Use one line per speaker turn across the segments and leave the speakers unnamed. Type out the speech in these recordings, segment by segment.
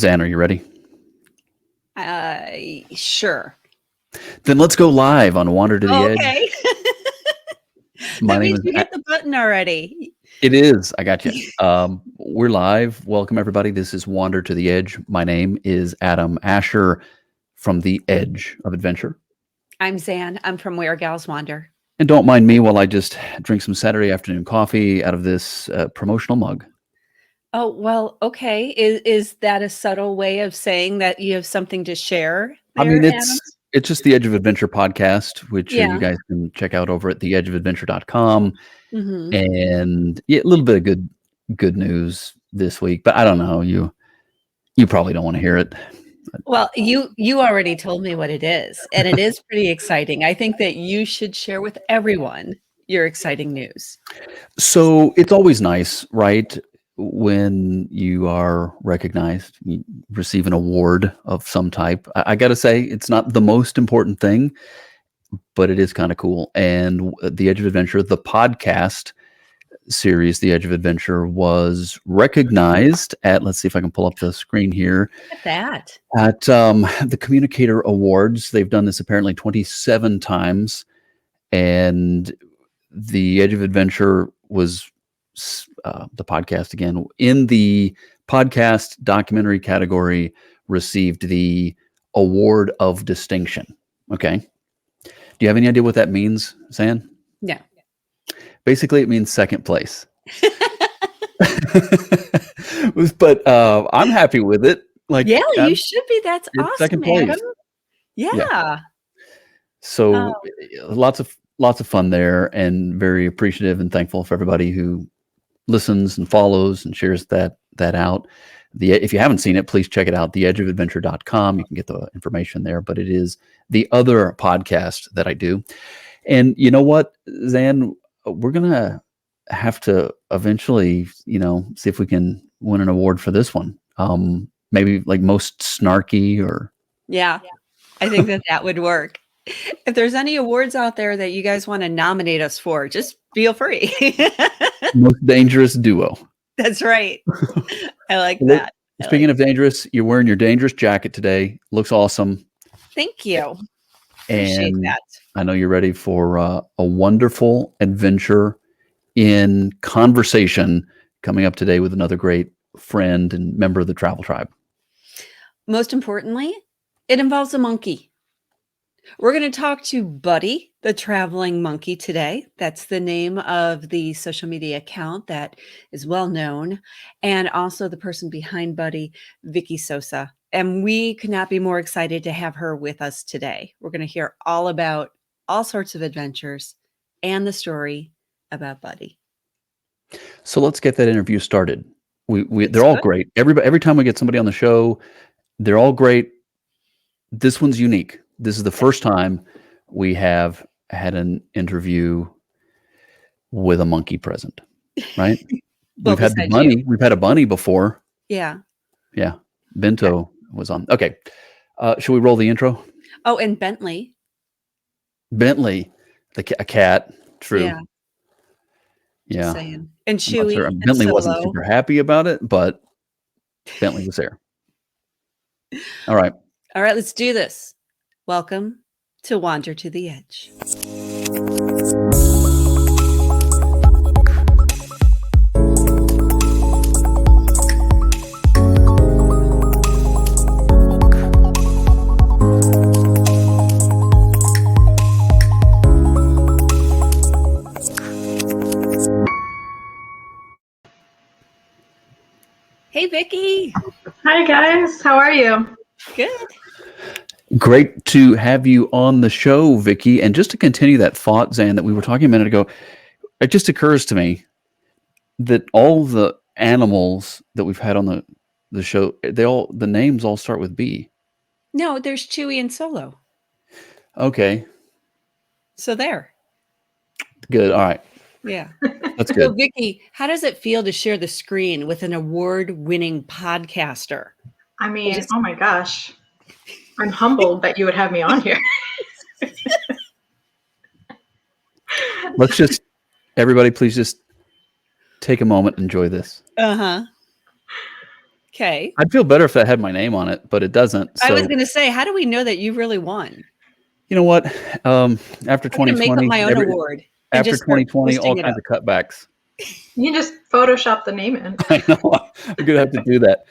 Zanne, are you ready?
Sure.
Then let's go live on Wander to the Edge.
Okay.
My
That
name
means
is
you hit the button already.
It is. I got you. We're live. Welcome, everybody. This is Wander to the Edge. My name is Adam Asher from the Edge of Adventure.
I'm Zanne. I'm from Where Gals Wander.
And don't mind me while I just drink some Saturday afternoon coffee out of this promotional mug.
Oh, well, okay. Is that a subtle way of saying that you have something to share there,
I mean,
Adam?
it's just the Edge of Adventure podcast, which
Yeah.
you guys can check out over at theedgeofadventure.com.
Mm-hmm.
And yeah, a little bit of good news this week, but I don't know. You probably don't want to hear it.
Well, you already told me what it is, and it is pretty exciting. I think that you should share with everyone your exciting news.
So it's always nice, right, when you are recognized, you receive an award of some type. I got to say, it's not the most important thing, but it is kind of cool. And The Edge of Adventure, the podcast series, The Edge of Adventure, was recognized at, let's see if I can pull up the screen here,
Look at that.
at the Communicator Awards. They've done this apparently 27 times. And The Edge of Adventure was the podcast, again, in the podcast documentary category, received the Award of Distinction. Okay. Do you have any idea what that means, Zanne?
No.
Basically, it means second place. But I'm happy with it. Like,
yeah, you should be. That's awesome,
second place.
Adam. Yeah.
So lots of fun there, and very appreciative and thankful for everybody who listens and follows and shares that out. If you haven't seen it, please check it out, theedgeofadventure.com. You can get the information there, but it is the other podcast that I do. And you know what, Zanne, we're going to have to eventually, see if we can win an award for this one. Maybe like most snarky or.
Yeah, I think that would work. If there's any awards out there that you guys want to nominate us for, just feel free.
Most dangerous duo.
That's right. I like that.
Speaking of dangerous, you're wearing your dangerous jacket today. Looks awesome.
Thank you. Appreciate that.
I know you're ready for a wonderful adventure in conversation coming up today with another great friend and member of the Travel Tribe.
Most importantly, it involves a monkey. We're going to talk to Buddy, the traveling monkey, today. That's the name of the social media account that is well known, and also the person behind Buddy, Vicky Sosa. And we could not be more excited to have her with us today. We're going to hear all about all sorts of adventures and the story about Buddy.
So let's get that interview started. They're all great. Every time we get somebody on the show, they're all great. This one's unique. This is the first time we have had an interview with a monkey present, right?
Well,
we've had the bunny.
you.
We've had a bunny before.
Yeah.
Yeah. Bento was on. Okay. Should we roll the intro?
Oh, and Bentley,
a cat. True.
Yeah.
Yeah.
Saying. And Chewy.
Sure.
And
Bentley wasn't
Solo.
super happy about it, but Bentley was there. All right.
All right, let's do this. Welcome to Wander to the Edge. Hey, Vicky.
Hi, guys. How are you?
Good.
Great to have you on the show, Vicky. And just to continue that thought, Zanne, that we were talking a minute ago, it just occurs to me that all the animals that we've had on the show, the names all start with B.
No, there's Chewy and Solo.
Okay.
So there.
Good. All right.
Yeah.
That's
So,
good.
Vicky, how does it feel to share the screen with an award-winning podcaster?
I mean, oh my gosh. I'm humbled that you would have me on here.
Everybody, please just take a moment and enjoy this.
Uh-huh. Okay.
I'd feel better if that had my name on it, but it doesn't.
I was
So
going to say, how do we know that you really won?
you know what? After
I'm going to make up
2020,
my own award and
after
just start
2020, all
listing it
kinds
up.
of cutbacks.
You can just Photoshop the name in.
I know. I'm gonna have to do that.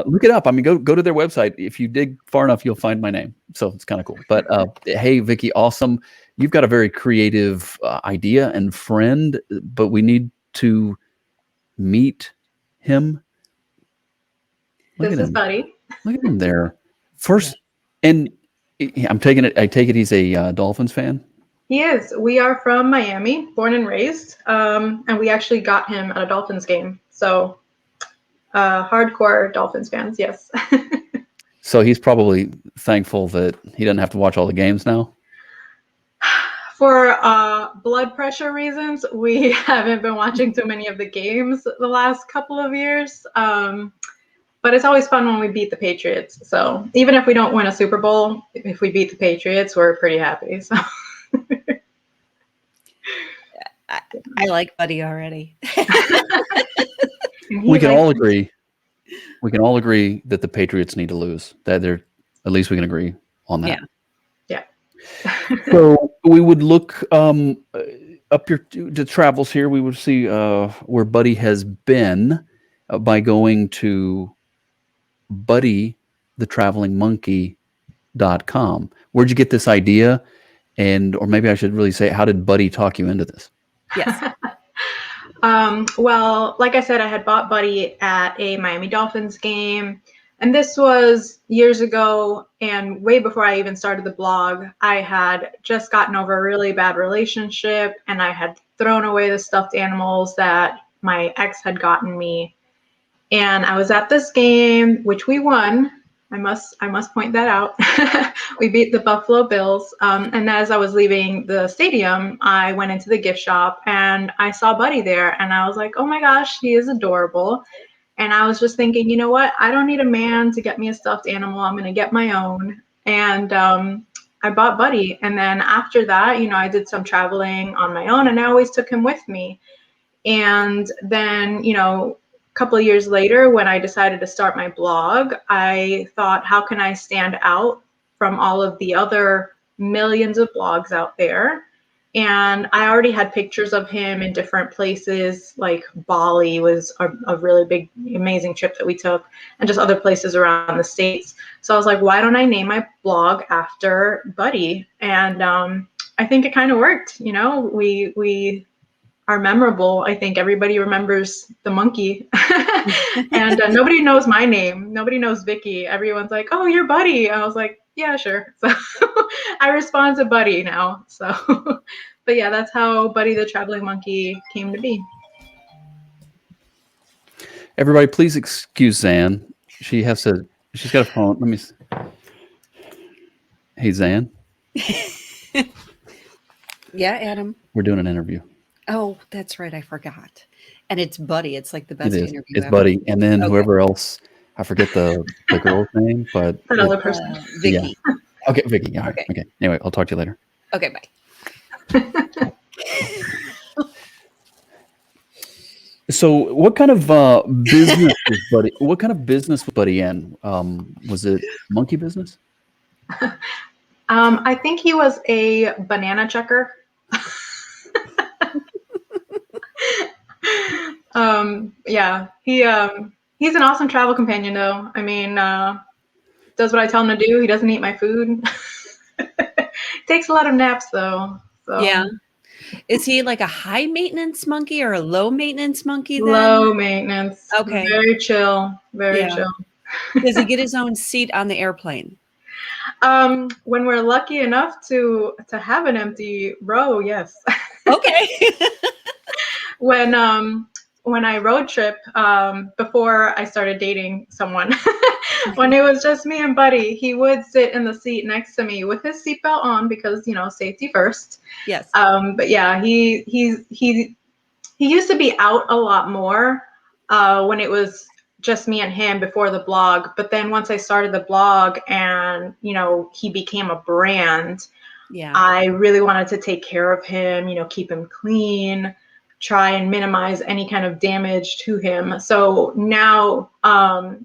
Look it up. I mean, go to their website. If you dig far enough, you'll find my name. So it's kind of cool. But hey, Vicky, awesome. You've got a very creative idea and friend, but we need to meet him. Look
This
at
is
him.
Buddy.
Look at him there. First, and I'm taking it. I take it he's a Dolphins fan.
He is. We are from Miami, born and raised, and we actually got him at a Dolphins game. So, hardcore Dolphins fans, yes.
So he's probably thankful that he doesn't have to watch all the games now.
For blood pressure reasons, we haven't been watching too many of the games the last couple of years. But it's always fun when we beat the Patriots. So even if we don't win a Super Bowl, if we beat the Patriots, we're pretty happy. So.
I like Buddy already.
We can all agree. We can all agree that the Patriots need to lose. That they're at least we can agree on that.
Yeah.
So we would look up your the travels here. We would see where Buddy has been by going to buddythetravelingmonkey.com. Where'd you get this idea? Or maybe I should really say, how did Buddy talk you into this?
Yes.
Well, like I said, I had bought Buddy at a Miami Dolphins game, and this was years ago, and way before I even started the blog. I had just gotten over a really bad relationship, and I had thrown away the stuffed animals that my ex had gotten me. And I was at this game, which we won. I must point that out. We beat the Buffalo Bills. And as I was leaving the stadium, I went into the gift shop and I saw Buddy there. And I was like, oh my gosh, he is adorable. And I was just thinking, you know what? I don't need a man to get me a stuffed animal. I'm going to get my own. And I bought Buddy. And then after that, I did some traveling on my own and I always took him with me. And then, couple of years later, when I decided to start my blog, I thought, how can I stand out from all of the other millions of blogs out there? And I already had pictures of him in different places, like Bali was a really big, amazing trip that we took, and just other places around the States. So I was like, why don't I name my blog after Buddy? And I think it kind of worked. We are memorable. I think everybody remembers the monkey. And nobody knows my name. Nobody knows Vicky. Everyone's like, oh, you're Buddy. I was like, yeah, sure. So I respond to Buddy now. So, but yeah, that's how Buddy the Traveling Monkey came to be.
Everybody, please excuse Zanne. She's got a phone. Let me see. Hey, Zanne.
Yeah, Adam.
We're doing an interview.
Oh, that's right. I forgot. And it's Buddy. It's like the best
It is.
interview
It's
ever.
Buddy. And then
Okay.
whoever else, I forget the girl's name, but
That other person.
Vicky.
Yeah. Okay, Vicky. All right.
Okay.
Okay. Anyway, I'll talk to you later.
Okay, bye.
So, what kind of business was Buddy? What kind of business was Buddy in? Was it monkey business?
I think he was a banana checker. Yeah, he's an awesome travel companion, though. I mean, does what I tell him to do. He doesn't eat my food. Takes a lot of naps, though. So.
Yeah. Is he like a high maintenance monkey or a low maintenance monkey then?
Low maintenance.
Okay.
Very chill. Very chill.
Does he get his own seat on the airplane?
When we're lucky enough to have an empty row, yes.
Okay.
When I road trip, before I started dating someone, when it was just me and Buddy, he would sit in the seat next to me with his seatbelt on because, safety first.
Yes.
But yeah, he used to be out a lot more when it was just me and him before the blog. But then once I started the blog and, he became a brand,
Yeah.
I really wanted to take care of him, keep him clean. try and minimize any kind of damage to him. So now,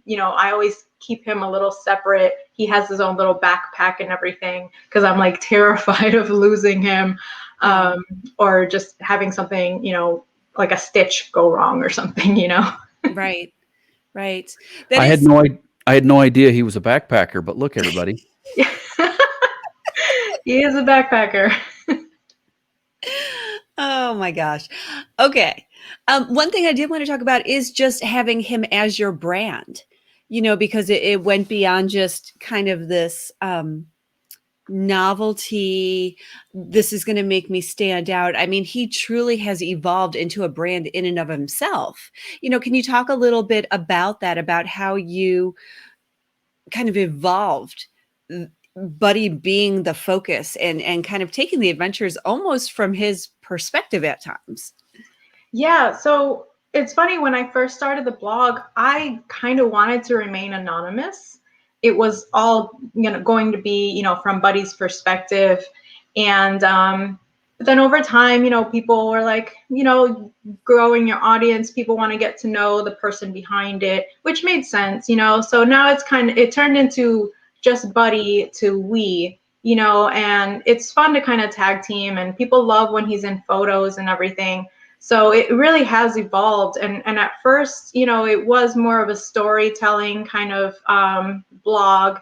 you know, I always keep him a little separate. He has his own little backpack and everything because I'm like terrified of losing him, or just having something, you know, like a stitch go wrong or something, you know?
Right. Right.
I had no idea he was a backpacker, but look, everybody.
He is a backpacker.
Oh my gosh. Okay. One thing I did want to talk about is just having him as your brand, you know, because it went beyond just kind of this novelty. This is going to make me stand out. I mean, he truly has evolved into a brand in and of himself. You know, can you talk a little bit about that, about how you kind of evolved Buddy being the focus and kind of taking the adventures almost from his perspective at times?
Yeah, so it's funny, when I first started the blog, I kind of wanted to remain anonymous. It was all, you know, going to be, you know, from Buddy's perspective. And then over time, you know, people were like, you know, growing your audience, people want to get to know the person behind it, which made sense, you know. So now it turned into just Buddy to we, you know, and it's fun to kind of tag team, and people love when he's in photos and everything. So it really has evolved. And at first, you know, it was more of a storytelling kind of blog.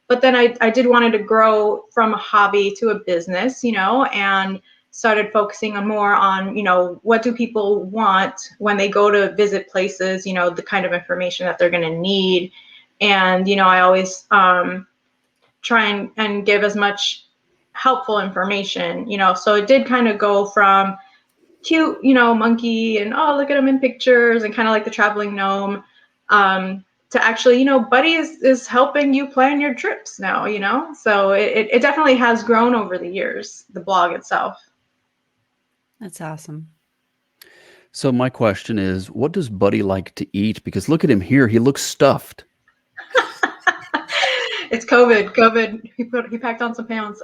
But then I did wanted to grow from a hobby to a business, you know, and started focusing on more on, you know, what do people want when they go to visit places, you know, the kind of information that they're going to need. And, you know, I always try and give as much helpful information, you know. So it did kind of go from cute, you know, monkey and, oh, look at him in pictures, and kind of like the traveling gnome, to actually, you know, Buddy is helping you plan your trips now, you know. So it definitely has grown over the years, the blog itself.
That's awesome.
So my question is, what does Buddy like to eat? Because look at him here. He looks stuffed.
It's COVID. He packed on some pounds.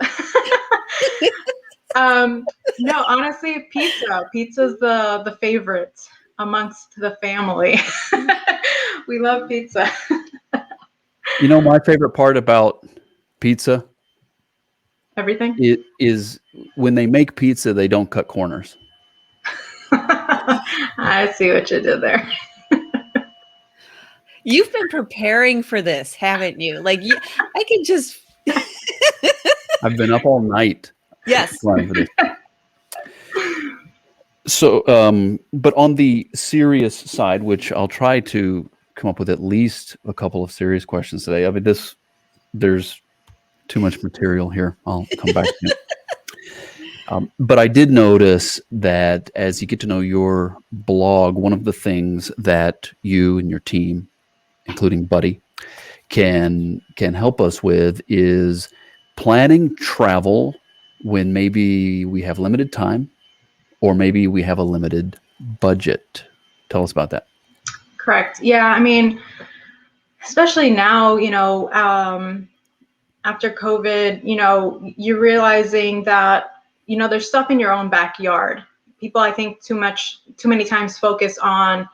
No, honestly, pizza. Pizza's the favorite amongst the family. We love pizza.
You know, my favorite part about pizza,
Everything.
it is when they make pizza, they don't cut corners.
I see what you did there.
You've been preparing for this, haven't you? Like, I can just.
I've been up all night.
Yes.
Planning for this. So, but on the serious side, which I'll try to come up with at least a couple of serious questions today. I mean, there's too much material here. I'll come back to it. But I did notice that as you get to know your blog, one of the things that you and your team, including Buddy, can help us with is planning travel when maybe we have limited time or maybe we have a limited budget. Tell us about that.
Correct. Yeah, I mean, especially now, you know, after COVID, you know, you're realizing that, you know, there's stuff in your own backyard. People, I think, too many times focus on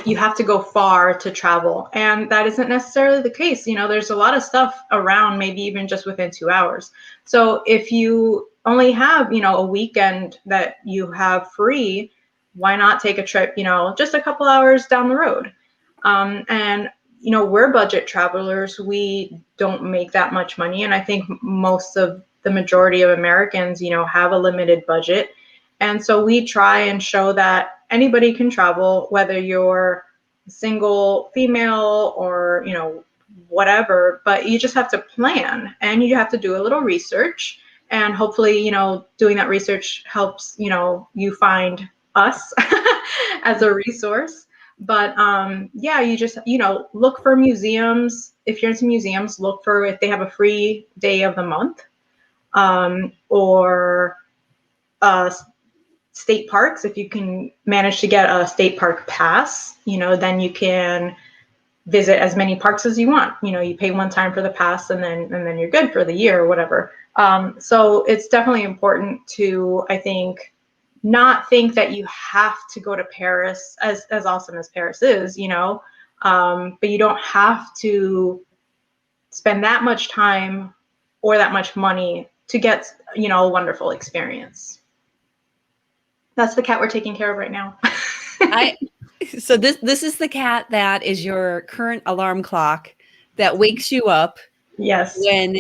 you have to go far to travel, and that isn't necessarily the case. You know, there's a lot of stuff around, maybe even just within 2 hours. So if you only have, you know, a weekend that you have free, why not take a trip, you know, just a couple hours down the road? And you know, we're budget travelers. We don't make that much money, and I think most of the majority of Americans, you know, have a limited budget. And so we try and show that anybody can travel, whether you're single female or, you know, whatever, but you just have to plan and you have to do a little research. And hopefully, you know, doing that research helps, you know, you find us as a resource. But yeah, you just, you know, look for museums. If you're into museums, look for if they have a free day of the month, or state parks. If you can manage to get a state park pass, you know, then you can visit as many parks as you want. You know, you pay one time for the pass, and then you're good for the year or whatever. So it's definitely important to, I think, not think that you have to go to Paris, as awesome as Paris is, but you don't have to spend that much time or that much money to get, a wonderful experience. That's the cat we're taking care of right now.
So this is the cat that is your current alarm clock that wakes you up.
Yes.
When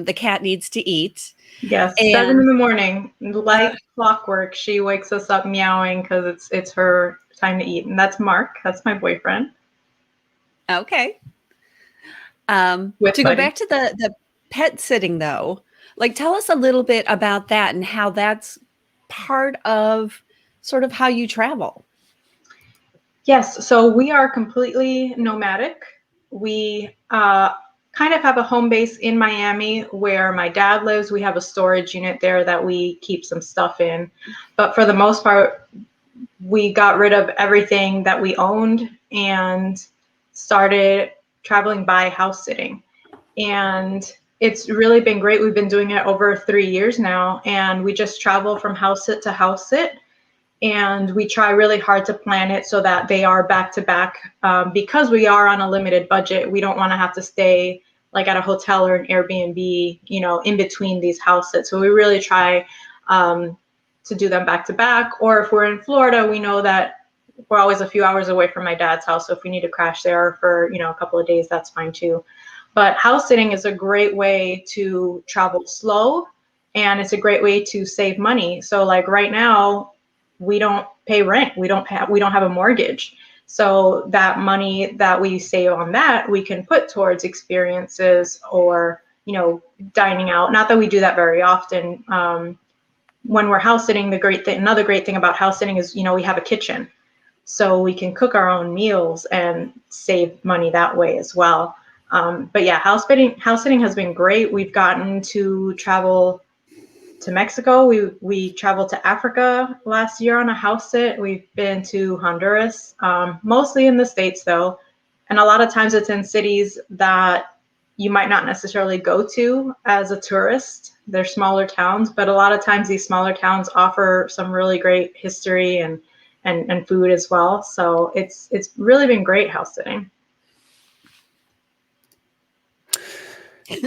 the cat needs to eat.
Yes, 7 in the morning, like clockwork. She wakes us up meowing because it's her time to eat, and that's Mark. That's my boyfriend.
Okay. To go back to the pet sitting, though, like tell us a little bit about that and how that's part of sort of how you travel.
Yes, so we are completely nomadic. We kind of have a home base in Miami where my dad lives. We have a storage unit there that we keep some stuff in. But for the most part, we got rid of everything that we owned and started traveling by house sitting. And it's really been great. We've been doing it over 3 years now, and we just travel from house sit to house sit. And we try really hard to plan it so that they are back to back. Because we are on a limited budget, we don't want to have to stay like at a hotel or an Airbnb, in between these house sits. So we really try to do them back to back. Or if we're in Florida, we know that we're always a few hours away from my dad's house. So if we need to crash there for, a couple of days, that's fine too. But house sitting is a great way to travel slow, and it's a great way to save money. So like right now, we don't pay rent. We don't have a mortgage. So that money that we save on that, we can put towards experiences or, dining out. Not that we do that very often. When we're house sitting, another great thing about house sitting is, we have a kitchen. So we can cook our own meals and save money that way as well. But yeah, house sitting has been great. We've gotten to travel to Mexico. We traveled to Africa last year on a house sit. We've been to Honduras, mostly in the States though. And a lot of times it's in cities that you might not necessarily go to as a tourist. They're smaller towns, but a lot of times these smaller towns offer some really great history and food as well. So it's really been great house sitting.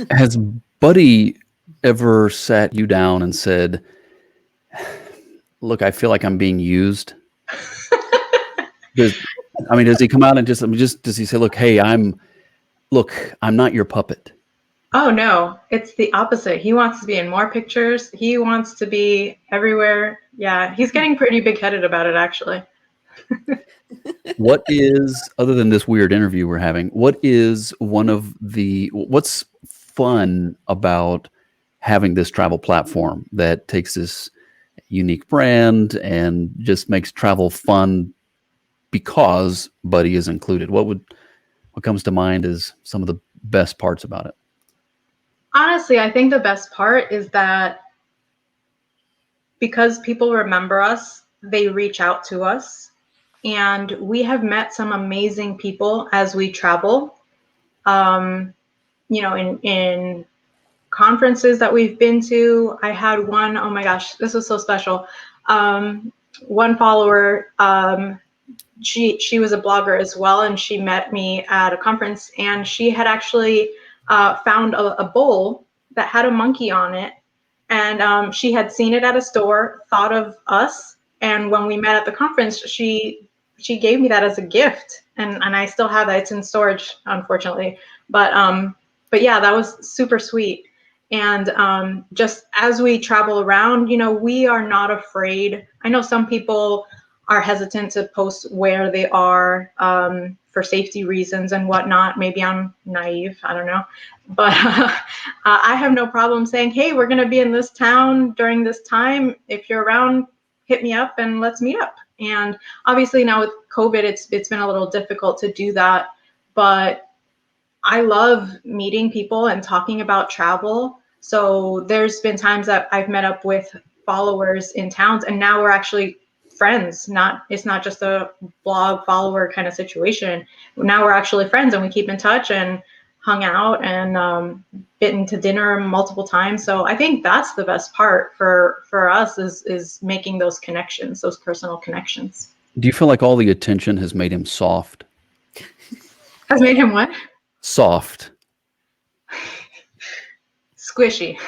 Has Buddy ever sat you down and said, "Look, I feel like I'm being used"? Does he come out and does he say, "Look, hey, I'm not your puppet"?
Oh no, it's the opposite. He wants to be in more pictures. He wants to be everywhere. Yeah, he's getting pretty big-headed about it, actually.
What is, other than this weird interview we're having, what's fun about having this travel platform that takes this unique brand and just makes travel fun because Buddy is included? What comes to mind is some of the best parts about it?
Honestly, I think the best part is that because people remember us, they reach out to us. And we have met some amazing people as we travel. In conferences that we've been to, I had one, oh my gosh, this was so special. One follower, she was a blogger as well, and she met me at a conference, and she had actually found a bowl that had a monkey on it. And she had seen it at a store, thought of us, and when we met at the conference, she gave me that as a gift, and I still have that. It's in storage, unfortunately, but yeah, that was super sweet. And just as we travel around, we are not afraid. I know some people are hesitant to post where they are for safety reasons and whatnot. Maybe I'm naive, I don't know. But I have no problem saying, hey, we're going to be in this town during this time. If you're around, hit me up and let's meet up. And obviously now with COVID, it's been a little difficult to do that. But I love meeting people and talking about travel. So there's been times that I've met up with followers in towns, and now we're actually friends. It's not just a blog follower kind of situation. Now we're actually friends, and we keep in touch and hung out and been to dinner multiple times. So I think that's the best part for us is making those connections, those personal connections.
Do you feel like all the attention has made him soft?
Has made him what?
Soft.
Squishy.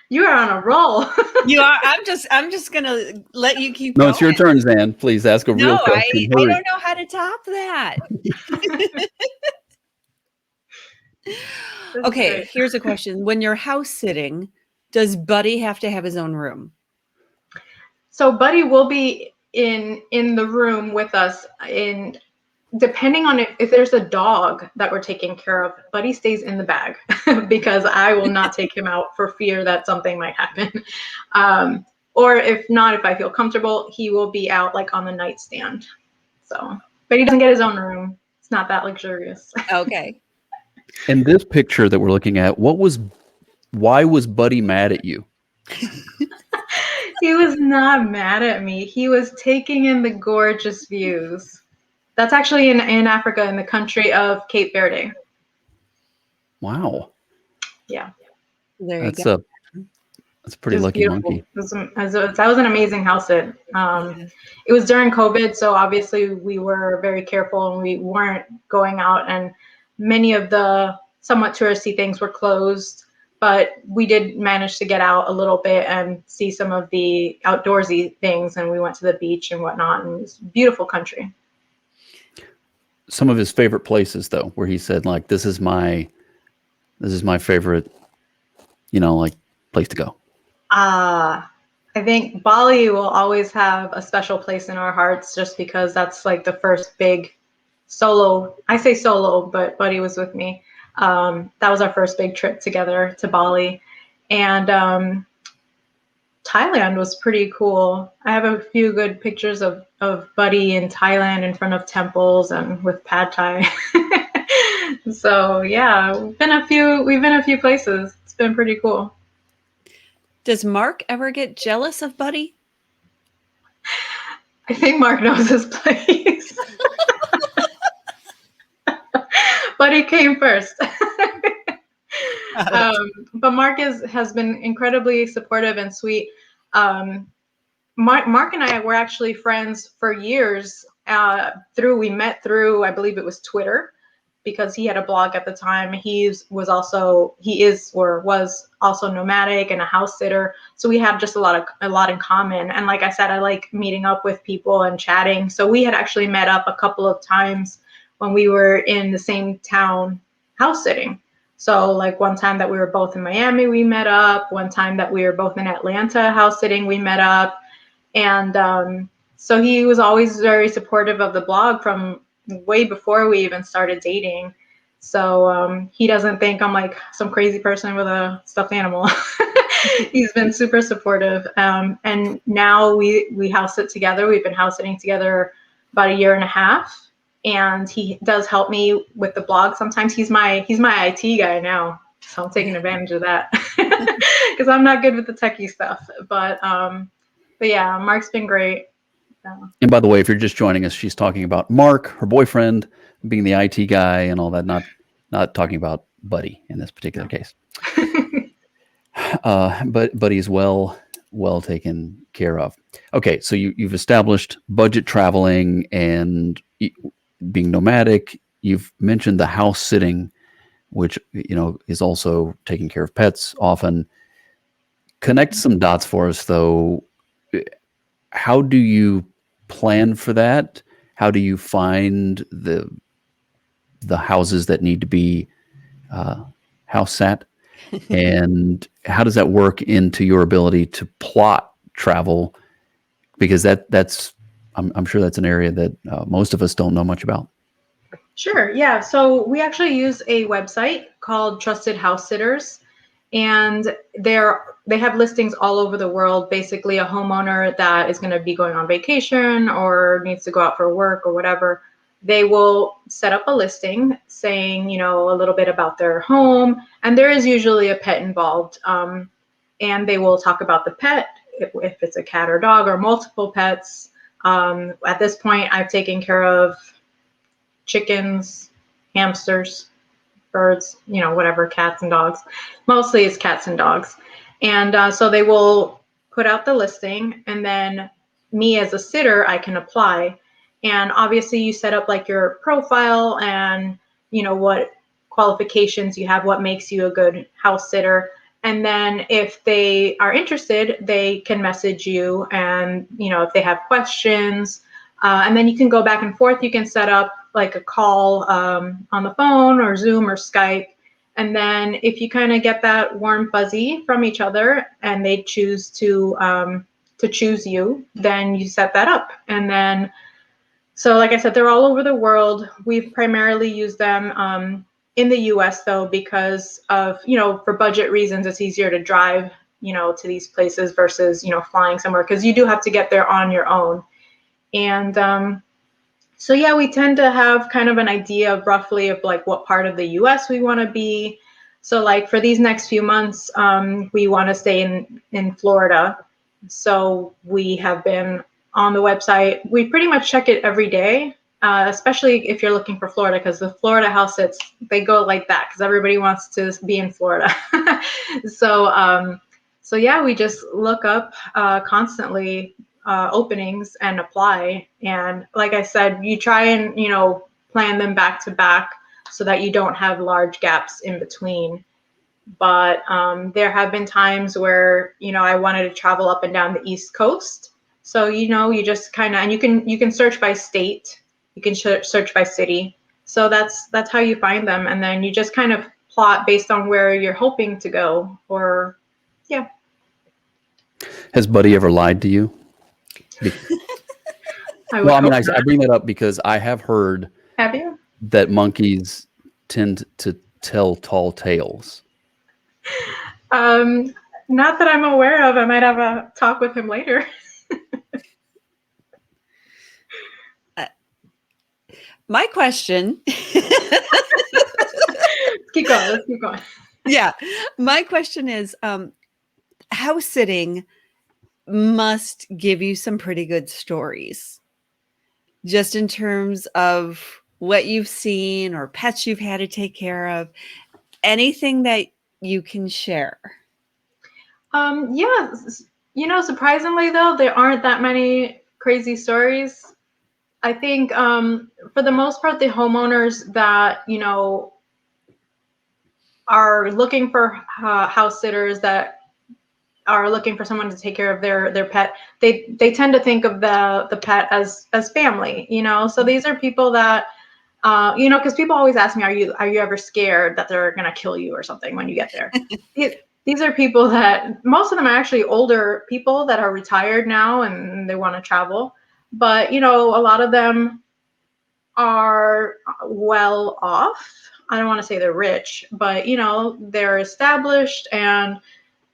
You are on a roll.
You are. I'm just gonna let you keep
No,
going.
it's your turn, Zanne. Please ask a real
No,
question.
I
Hurry.
don't know how to top that. Okay,
great.
here's a question. When you're house sitting, does Buddy have to have his own room?
So Buddy will be in the room with us. In depending on if there's a dog that we're taking care of, Buddy stays in the bag because I will not take him out for fear that something might happen. Or if not, if I feel comfortable, he will be out like on the nightstand. So, but he doesn't get his own room. It's not that luxurious.
Okay.
In this picture that we're looking at, why was Buddy mad at you?
He was not mad at me. He was taking in the gorgeous views. That's actually in Africa, in the country of Cape Verde.
Wow.
Yeah.
There you
That's
go.
that's a pretty
It was
lucky
beautiful.
monkey.
That was an amazing house sit. It was during COVID, so obviously we were very careful and we weren't going out, and many of the somewhat touristy things were closed, but we did manage to get out a little bit and see some of the outdoorsy things, and we went to the beach and whatnot, and it's a beautiful country.
Some of his favorite places, though, where he said, like, this is my favorite, like, place to go.
I think Bali will always have a special place in our hearts just because that's like the first big solo. I say solo, but Buddy was with me. That was our first big trip together to Bali. And Thailand was pretty cool. I have a few good pictures of Buddy in Thailand in front of temples and with pad thai. So yeah, we've been a few places. It's been pretty cool.
Does Mark ever get jealous of Buddy?
I think Mark knows his place. But he came first. But Mark has been incredibly supportive and sweet. Mark and I were actually friends for years. We met through, I believe it was Twitter, because he had a blog at the time. He was also nomadic and a house sitter. So we have just a lot in common. And like I said, I like meeting up with people and chatting. So we had actually met up a couple of times when we were in the same town house sitting. So like one time that we were both in Miami, we met up. One time that we were both in Atlanta house sitting, we met up. And so he was always very supportive of the blog from way before we even started dating. So he doesn't think I'm like some crazy person with a stuffed animal. He's been super supportive. And now we house sit together. We've been house sitting together about a year and a half. And he does help me with the blog. Sometimes he's my IT guy now. So I'm taking advantage of that because I'm not good with the techie stuff. But yeah, Mark's been great.
And by the way, if you're just joining us, she's talking about Mark, her boyfriend, being the IT guy and all that, not talking about Buddy in this particular case. But Buddy's well taken care of. Okay, so you've established budget traveling and being nomadic. You've mentioned the house sitting, which is also taking care of pets often. Connect some dots for us, though. How do you plan for that? How do you find the houses that need to be house sat? And how does that work into your ability to plot travel? Because I'm sure that's an area that most of us don't know much about.
Sure. Yeah. So we actually use a website called Trusted House Sitters, and they have listings all over the world. Basically, a homeowner that is going to be going on vacation or needs to go out for work or whatever, they will set up a listing saying, a little bit about their home, and there is usually a pet involved. And they will talk about the pet, if it's a cat or dog or multiple pets. At this point, I've taken care of chickens, hamsters, birds, whatever, cats and dogs. Mostly it's cats and dogs. And so they will put out the listing, and then me as a sitter, I can apply. And obviously you set up like your profile and what qualifications you have, what makes you a good house sitter. And then if they are interested, they can message you, and if they have questions, and then you can go back and forth. You can set up like a call on the phone or Zoom or Skype. And then if you kind of get that warm fuzzy from each other and they choose to choose you, then you set that up. And then, so like I said, they're all over the world. We've primarily used them in the US though, because of, for budget reasons, it's easier to drive, to these places versus, flying somewhere, because you do have to get there on your own. And so yeah, we tend to have kind of an idea of roughly of like what part of the US we want to be. So like for these next few months, we want to stay in Florida. So we have been on the website. We pretty much check it every day, especially if you're looking for Florida, because the Florida house sits, they go like that because everybody wants to be in Florida. So yeah, we just look up constantly openings and apply. And like I said, you try and plan them back to back so that you don't have large gaps in between. But there have been times where I wanted to travel up and down the East Coast. So you just kind of, and you can search by state, you can search by city. So that's how you find them, and then you just kind of plot based on where you're hoping to go. Or yeah.
Has Buddy ever lied to you? I bring that up because I have heard
Have you?
that monkeys tend to tell tall tales.
Not that I'm aware of. I might have a talk with him later.
My question.
Keep going. Let's keep going.
Yeah. My question is, house sitting must give you some pretty good stories, just in terms of what you've seen or pets you've had to take care of. Anything that you can share?
Yeah. Surprisingly though, there aren't that many crazy stories. I think for the most part, the homeowners that are looking for house sitters, that are looking for someone to take care of their pet, they tend to think of the pet as family. So these are people that because people always ask me, are you ever scared that they're gonna kill you or something when you get there? These are people that, most of them are actually older people that are retired now and they want to travel. But, a lot of them are well off. I don't want to say they're rich, but, they're established, and,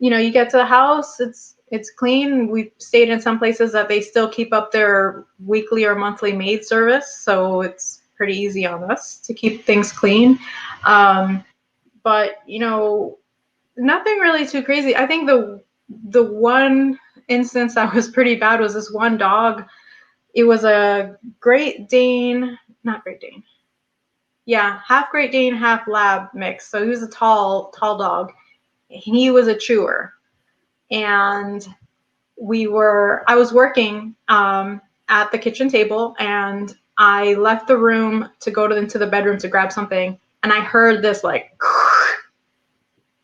you get to the house, it's clean. We've stayed in some places that they still keep up their weekly or monthly maid service. So it's pretty easy on us to keep things clean. But, nothing really too crazy. I think the one instance that was pretty bad was this one dog. It was a Great Dane, not Great Dane. Yeah, half Great Dane, half Lab mix. So he was a tall dog. He was a chewer. And I was working at the kitchen table, and I left the room to go into the bedroom to grab something. And I heard this like,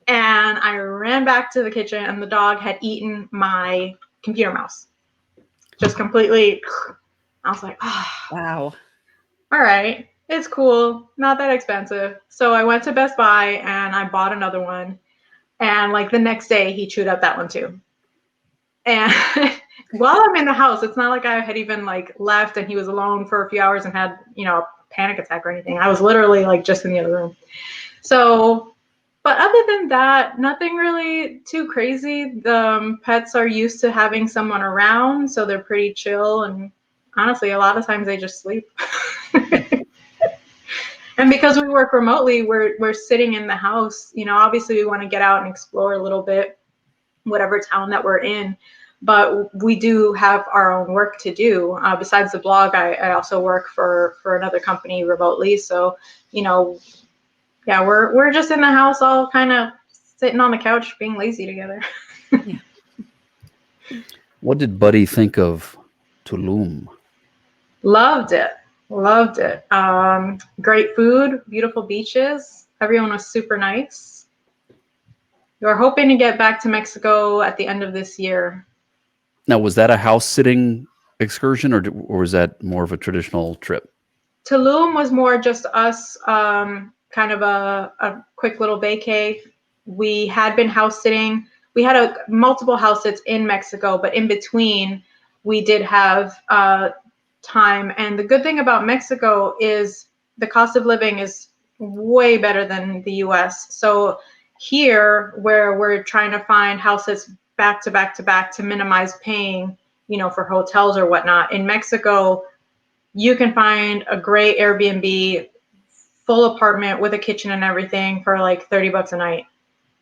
and I ran back to the kitchen, and the dog had eaten my computer mouse. Just completely. I was like, oh,
wow.
All right, it's cool. Not that expensive. So I went to Best Buy and I bought another one. And like the next day, he chewed up that one too. And while I'm in the house, it's not like I had even like left and he was alone for a few hours and had, a panic attack or anything. I was literally like just in the other room. So, but other than that, nothing really too crazy. The pets are used to having someone around, so they're pretty chill. And honestly, a lot of times they just sleep. And because we work remotely, we're sitting in the house. Obviously we want to get out and explore a little bit, whatever town that we're in. but we do have our own work to do. Besides the blog, I also work for another company remotely. So, yeah, we're just in the house, all kind of sitting on the couch, being lazy together.
Yeah.
What did Buddy think of Tulum?
Loved it. Loved it. Great food, beautiful beaches. Everyone was super nice. We're hoping to get back to Mexico at the end of this year.
Now, was that a house sitting excursion, or was that more of a traditional trip?
Tulum was more just us, kind of a quick little vacay. We had been house sitting. We had multiple house sits in Mexico, but in between, we did have time. And the good thing about Mexico is the cost of living is way better than the US. So here, where we're trying to find houses back to back to back to minimize paying, for hotels or whatnot, in Mexico, you can find a great Airbnb full apartment with a kitchen and everything for like $30 a night.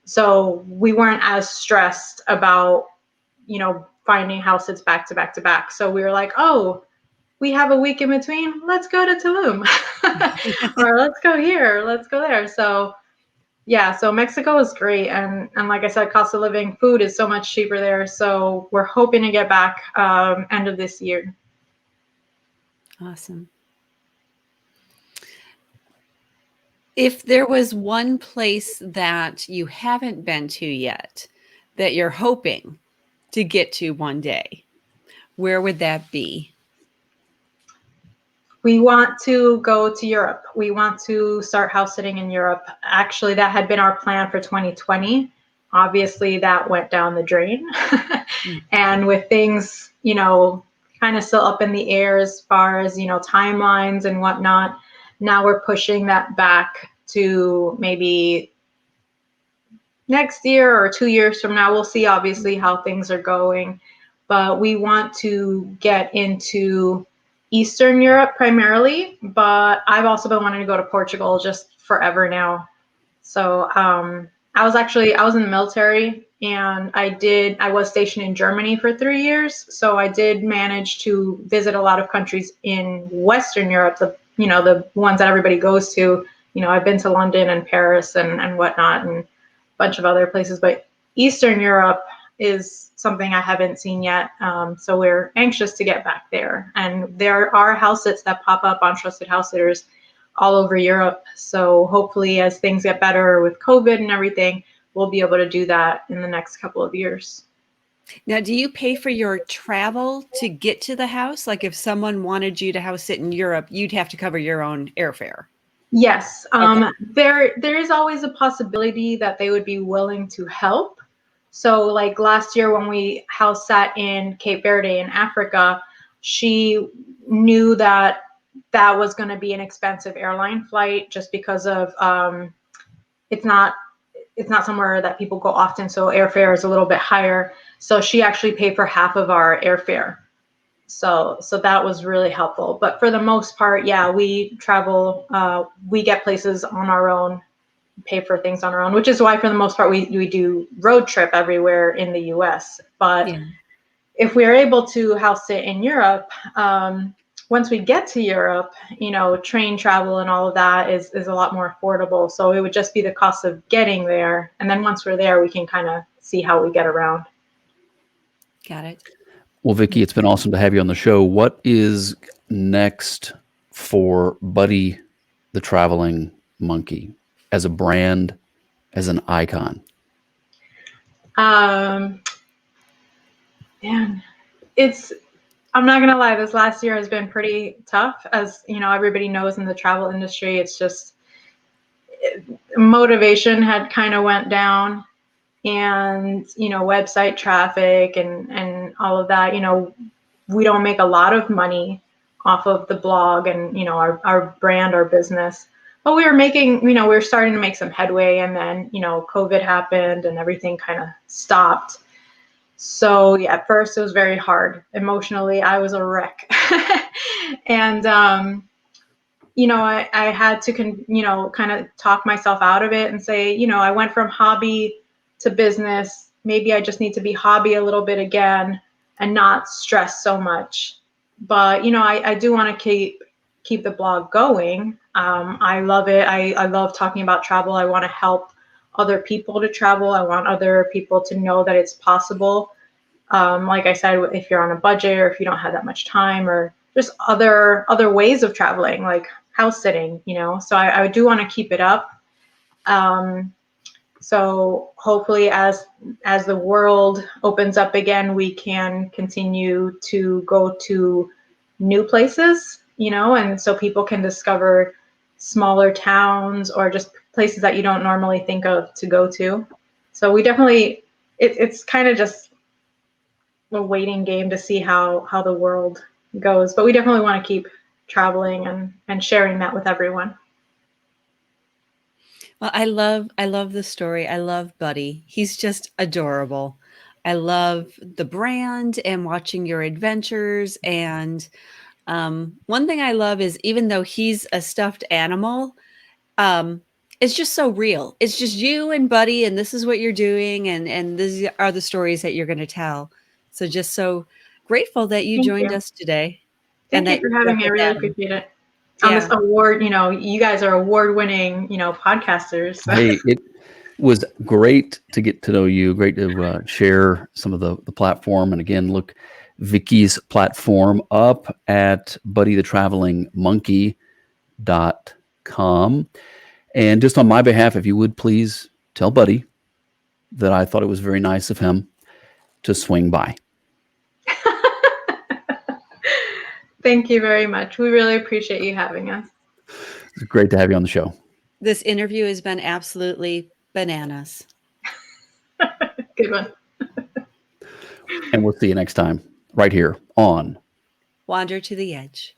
So we weren't as stressed about, finding houses back to back to back. So we were like, oh, we have a week in between. Let's go to Tulum or let's go here, let's go there. So yeah, so Mexico is great. And like I said, cost of living, food is so much cheaper there. So we're hoping to get back end of this year.
Awesome. If there was one place that you haven't been to yet that you're hoping to get to one day, where would that be?
We want to go to Europe. We want to start house sitting in Europe. Actually, that had been our plan for 2020. Obviously, that went down the drain. And with things, kind of still up in the air as far as, timelines and whatnot, now we're pushing that back to maybe next year or 2 years from now. We'll see, obviously, how things are going. But we want to get into Eastern Europe primarily, but I've also been wanting to go to Portugal just forever now. So I was in the military, and I was stationed in Germany for 3 years. So I did manage to visit a lot of countries in Western Europe, the ones that everybody goes to. I've been to London and Paris and whatnot, and a bunch of other places, but Eastern Europe is something I haven't seen yet. So we're anxious to get back there. And there are house sits that pop up on Trusted House Sitters all over Europe. So hopefully, as things get better with COVID and everything, we'll be able to do that in the next couple of years.
Now, do you pay for your travel to get to the house? Like if someone wanted you to house sit in Europe, you'd have to cover your own airfare.
Yes.
Okay.
There is always a possibility that they would be willing to help. So like last year when we house sat in Cape Verde in Africa, she knew that was going to be an expensive airline flight just because of it's not somewhere that people go often, so airfare is a little bit higher. So she actually paid for half of our airfare. So that was really helpful. But for the most part, yeah, we travel, we get places on our own, pay for things on our own, which is why for the most part we do road trip everywhere in the US. But
Yeah.
if we're able to house sit in Europe, once we get to Europe, train travel and all of that is a lot more affordable. So it would just be the cost of getting there. And then once we're there, we can kind of see how we get around.
Got it.
Well, Vicky, it's been awesome to have you on the show. What is next for Buddy the Traveling Monkey as a brand, as an icon?
Man, I'm not gonna lie, this last year has been pretty tough. As everybody knows, in the travel industry, it's just motivation had kind of went down, and website traffic and all of that. We don't make a lot of money off of the blog and our brand, our business, but we were starting to make some headway, and then COVID happened and everything kind of stopped. So yeah, at first it was very hard. Emotionally, I was a wreck. And I had to kind of talk myself out of it and say, I went from hobby to business. Maybe I just need to be hobby a little bit again. and not stress so much. But, I do want to keep the blog going. I love it. I love talking about travel. I want to help other people to travel. I want other people to know that it's possible. Like I said, if you're on a budget or if you don't have that much time, or just other ways of traveling, like house sitting, So I do want to keep it up. So hopefully as the world opens up again, we can continue to go to new places, and so people can discover smaller towns or just places that you don't normally think of to go to. So we definitely, it's kind of just a waiting game to see how the world goes, but we definitely want to keep traveling and sharing that with everyone.
Well, I love the story. I love Buddy. He's just adorable. I love the brand and watching your adventures. And one thing I love is even though he's a stuffed animal, it's just so real. It's just you and Buddy, and this is what you're doing, and these are the stories that you're going to tell. So just so grateful that you
Thank
joined
you.
us today.
Thank
And
you
that
for
you
having
spoke
me. I
with
really
Adam.
appreciate it. On this
Yeah.
award, you guys are award-winning, podcasters.
Hey, it was great to get to know you. Great to share some of the platform. And again, look Vicky's platform up at buddythetravelingmonkey.com. And just on my behalf, if you would please tell Buddy that I thought it was very nice of him to swing by.
Thank you very much. We really appreciate you having us.
It's great to have you on the show.
This interview has been absolutely bananas.
Good one.
And we'll see you next time right here on
Wander to the Edge.